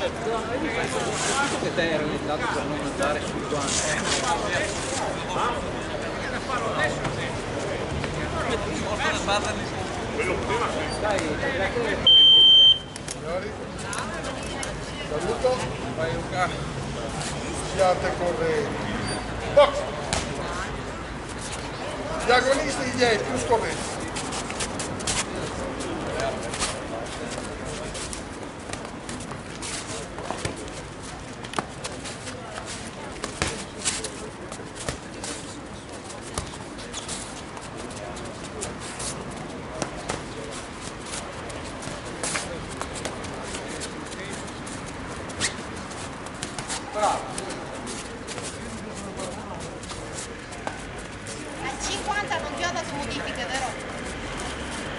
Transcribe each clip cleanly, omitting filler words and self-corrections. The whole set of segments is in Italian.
Che te eri orientato per non andare sul guanto. Saluto, vai Luca, siate corretti. Box! Gli agonisti dietro, più scommessi. Al 50 non ti ho dato modifiche, vero?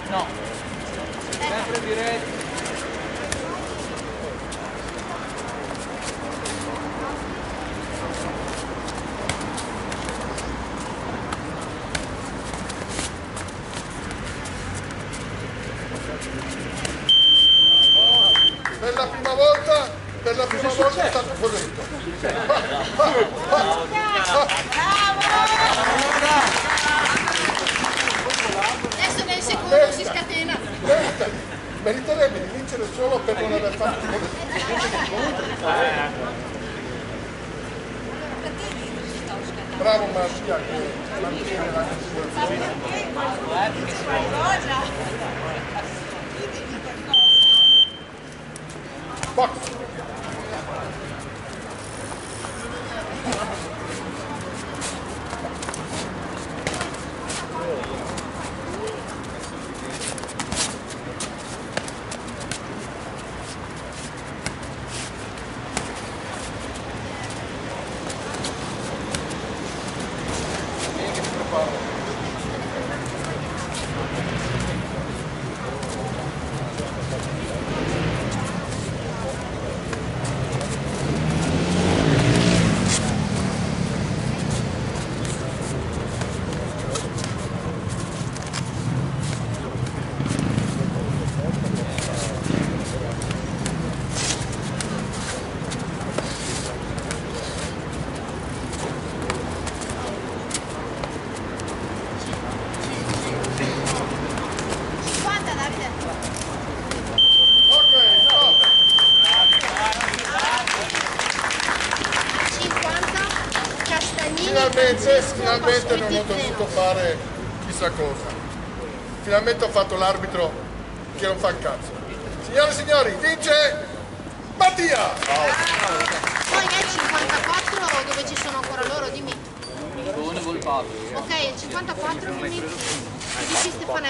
No, sempre diretto. Per la prima volta è stato corretto. Adesso nel secondo si scatena. Meriterebbe di vincere solo per non aver fatto corretto. Bravo Mattia che mantiene la box. Finalmente non ho dovuto fare chissà cosa. Finalmente ho fatto l'arbitro che non fa il cazzo. Signore e signori, vince Mattia! Poi nel 54 dove ci sono ancora loro, dimmi. Con Volpato. Ok, il 54 dimmi. Dici Stefanelli.